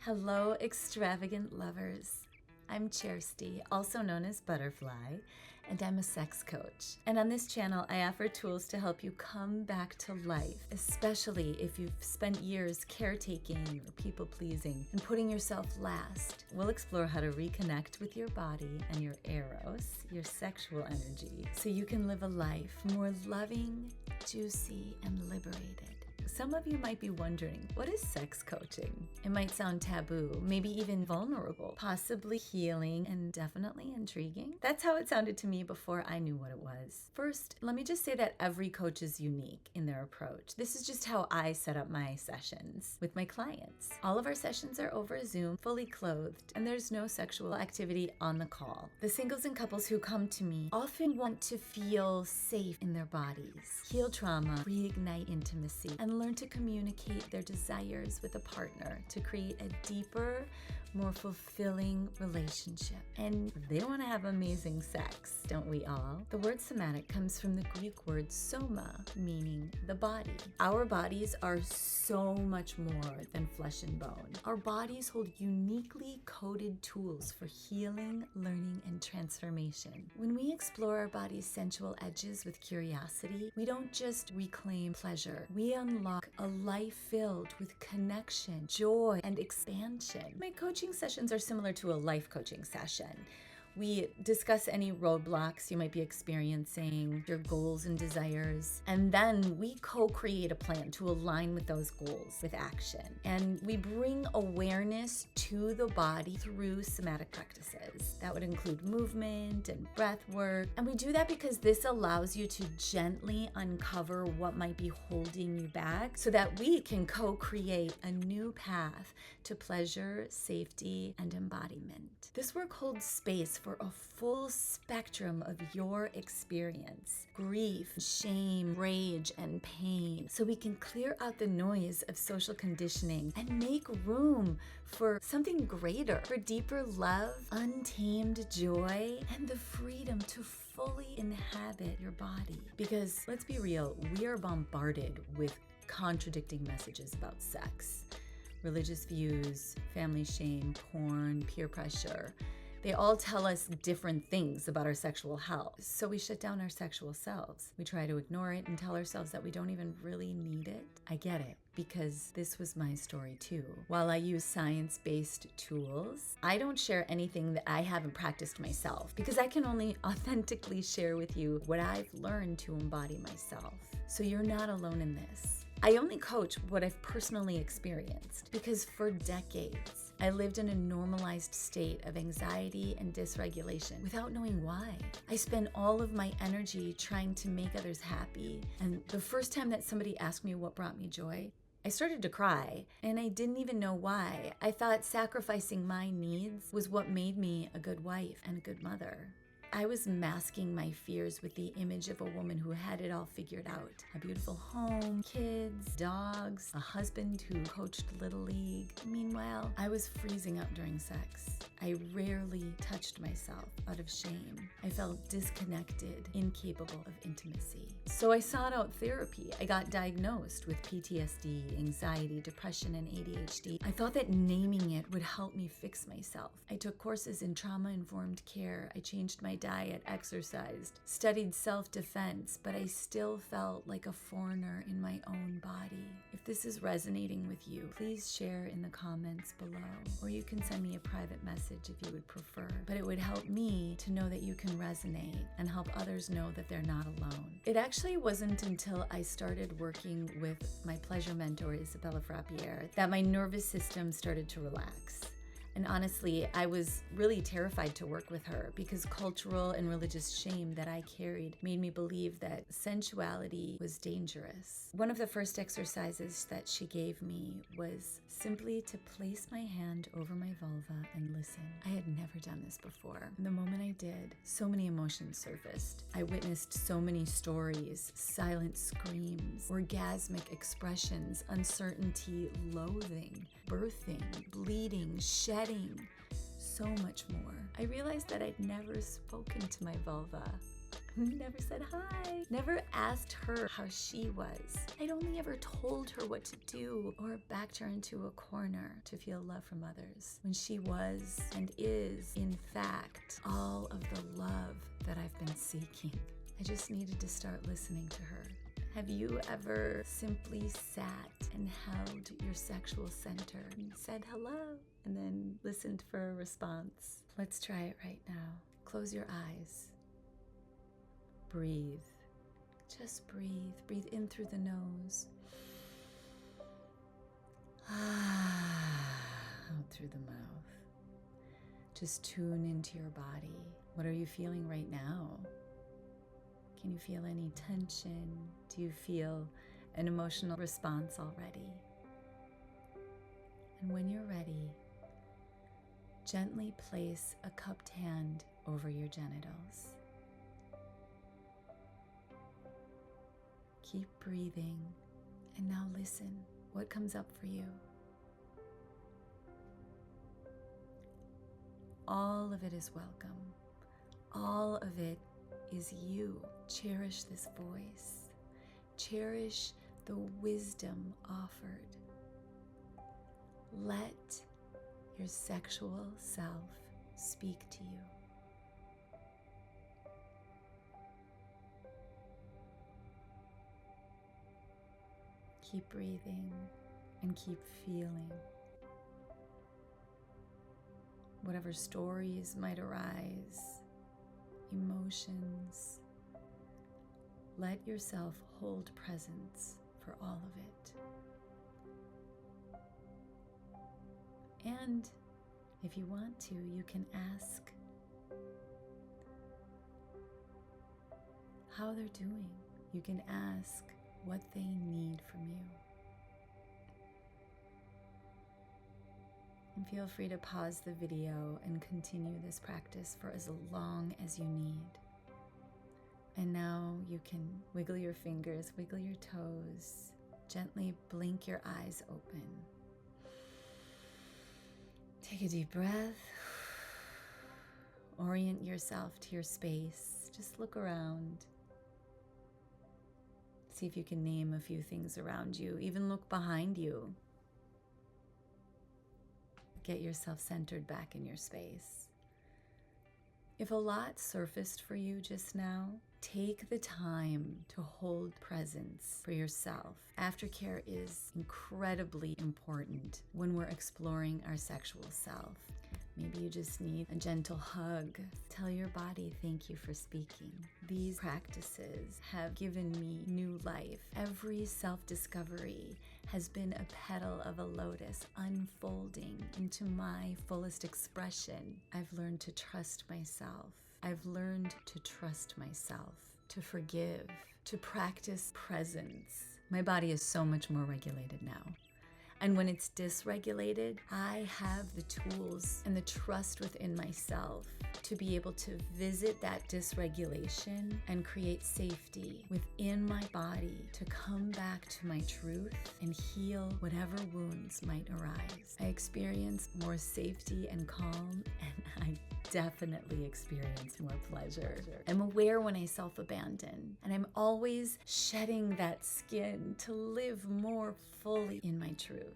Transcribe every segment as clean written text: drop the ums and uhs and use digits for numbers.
Hello, extravagant lovers. I'm Chersty, also known as Butterfly, and I'm a sex coach. And on this channel, I offer tools to help you come back to life, especially if you've spent years caretaking or people-pleasing and putting yourself last. We'll explore how to reconnect with your body and your eros, your sexual energy, so you can live a life more loving, juicy, and liberated. Some of you might be wondering, what is sex coaching? It might sound taboo, maybe even vulnerable, possibly healing, and definitely intriguing. That's how it sounded to me before I knew what it was. First, let me just say that every coach is unique in their approach. This is just how I set up my sessions with my clients. All of our sessions are over Zoom, fully clothed, and there's no sexual activity on the call. The singles and couples who come to me often want to feel safe in their bodies, heal trauma, reignite intimacy, and learn to communicate their desires with a partner to create a deeper, more fulfilling relationship. And they want to have amazing sex, don't we all? The word somatic comes from the Greek word soma, meaning the body. Our bodies are so much more than flesh and bone. Our bodies hold uniquely coded tools for healing, learning, and transformation. When we explore our body's sensual edges with curiosity, we don't just reclaim pleasure. We unlock a life filled with connection, joy, and expansion. My coaching sessions are similar to a life coaching session. We discuss any roadblocks you might be experiencing, your goals and desires, and then we co-create a plan to align with those goals with action. And we bring awareness to the body through somatic practices. That would include movement and breath work. And we do that because this allows you to gently uncover what might be holding you back so that we can co-create a new path to pleasure, safety, and embodiment. This work holds space for a full spectrum of your experience, grief, shame, rage, and pain, so we can clear out the noise of social conditioning and make room for something greater, for deeper love, untamed joy, and the freedom to fully inhabit your body. Because let's be real, we are bombarded with contradicting messages about sex. Religious views, family shame, porn, peer pressure. They all tell us different things about our sexual health. So we shut down our sexual selves. We try to ignore it and tell ourselves that we don't even really need it. I get it, because this was my story too. While I use science-based tools, I don't share anything that I haven't practiced myself, because I can only authentically share with you what I've learned to embody myself. So you're not alone in this. I only coach what I've personally experienced, because for decades, I lived in a normalized state of anxiety and dysregulation without knowing why. I spent all of my energy trying to make others happy, and the first time that somebody asked me what brought me joy, I started to cry, and I didn't even know why. I thought sacrificing my needs was what made me a good wife and a good mother. I was masking my fears with the image of a woman who had it all figured out. A beautiful home, kids, dogs, a husband who coached Little League. Meanwhile, I was freezing up during sex. I rarely touched myself out of shame. I felt disconnected, incapable of intimacy. So I sought out therapy. I got diagnosed with PTSD, anxiety, depression, and ADHD. I thought that naming it would help me fix myself. I took courses in trauma-informed care. I changed my diet, exercised, studied self-defense, but I still felt like a foreigner in my own body. If this is resonating with you, please share in the comments below, or you can send me a private message if you would prefer. But it would help me to know that you can resonate and help others know that they're not alone. It actually wasn't until I started working with my pleasure mentor, Isabella Frappier, that my nervous system started to relax. And honestly, I was really terrified to work with her because cultural and religious shame that I carried made me believe that sensuality was dangerous. One of the first exercises that she gave me was simply to place my hand over my vulva and listen. I had never done this before. And the moment I did, so many emotions surfaced. I witnessed so many stories, silent screams, orgasmic expressions, uncertainty, loathing, birthing, bleeding, shedding, so much more. I realized that I'd never spoken to my vulva. Never said hi. Never asked her how she was. I'd only ever told her what to do or backed her into a corner to feel love from others, when she was and is, in fact, all of the love that I've been seeking. I just needed to start listening to her. Have you ever simply sat and held your sexual center and said hello and then listened for a response? Let's try it right now. Close your eyes. Breathe. Just breathe. Breathe in through the nose. Out through the mouth. Just tune into your body. What are you feeling right now? Can you feel any tension? Do you feel an emotional response already? And when you're ready, gently place a cupped hand over your genitals. Keep breathing, and now listen. What comes up for you? All of it is welcome. All of it is you. Cherish this voice. Cherish the wisdom offered. Let your sexual self speak to you. Keep breathing and keep feeling. Whatever stories might arise, emotions, let yourself hold presence for all of it. And if you want to, you can ask how they're doing. You can ask what they need from you. And feel free to pause the video and continue this practice for as long as you need. And now you can wiggle your fingers, wiggle your toes, gently blink your eyes open. Take a deep breath. Orient yourself to your space. Just look around. See if you can name a few things around you. Even look behind you. Get yourself centered back in your space. If a lot surfaced for you just now, take the time to hold presence for yourself. Aftercare is incredibly important when we're exploring our sexual self. Maybe you just need a gentle hug. Tell your body thank you for speaking. These practices have given me new life. Every self-discovery has been a petal of a lotus unfolding into my fullest expression. I've learned to trust myself. I've learned to trust myself, to forgive, to practice presence. My body is so much more regulated now. And when it's dysregulated, I have the tools and the trust within myself to be able to visit that dysregulation and create safety within my body to come back to my truth and heal whatever wounds might arise. I experience more safety and calm, and I definitely experience more pleasure. I'm aware when I self-abandon, and I'm always shedding that skin to live more fully in my truth.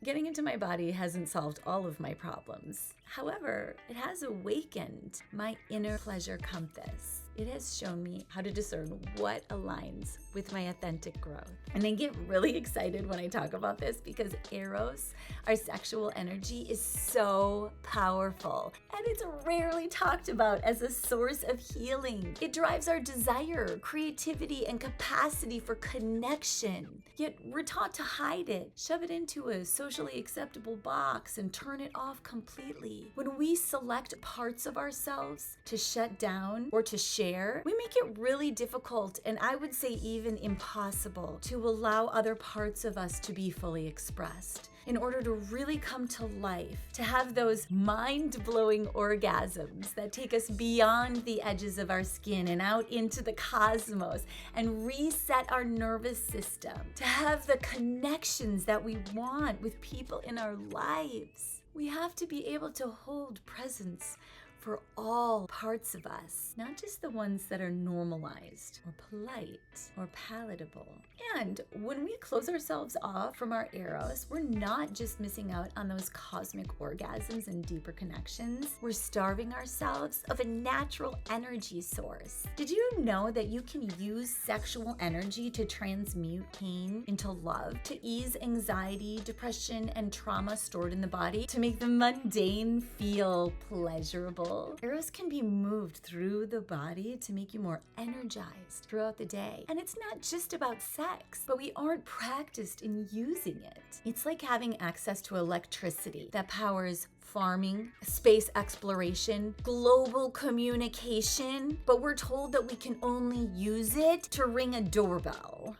Getting into my body hasn't solved all of my problems. However, it has awakened my inner pleasure compass. It has shown me how to discern what aligns with my authentic growth. And I get really excited when I talk about this because Eros, our sexual energy, is so powerful. And it's rarely talked about as a source of healing. It drives our desire, creativity, and capacity for connection. Yet we're taught to hide it, shove it into a socially acceptable box, and turn it off completely. When we select parts of ourselves to shut down or to share, we make it really difficult, and I would say even impossible, to allow other parts of us to be fully expressed. In order to really come to life, to have those mind-blowing orgasms that take us beyond the edges of our skin and out into the cosmos and reset our nervous system, to have the connections that we want with people in our lives, we have to be able to hold presence for all parts of us, not just the ones that are normalized or polite or palatable. And when we close ourselves off from our eros, we're not just missing out on those cosmic orgasms and deeper connections, we're starving ourselves of a natural energy source. Did you know that you can use sexual energy to transmute pain into love, to ease anxiety, depression, and trauma stored in the body, to make the mundane feel pleasurable? Eros can be moved through the body to make you more energized throughout the day. And it's not just about sex, but we aren't practiced in using it. It's like having access to electricity that powers farming, space exploration, global communication, but we're told that we can only use it to ring a doorbell.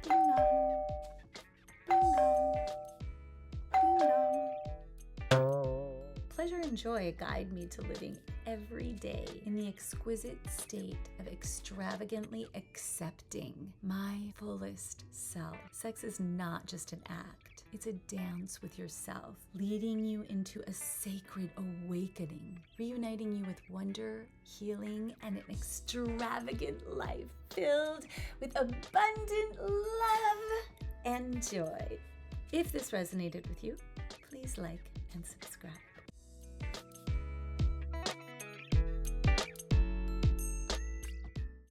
Ding dong. Ding dong. Ding dong. Pleasure and joy guide me to living every day in the exquisite state of extravagantly accepting my fullest self. Sex is not just an act. It's a dance with yourself, leading you into a sacred awakening, reuniting you with wonder, healing, and an extravagant life filled with abundant love and joy. If this resonated with you, please like and subscribe.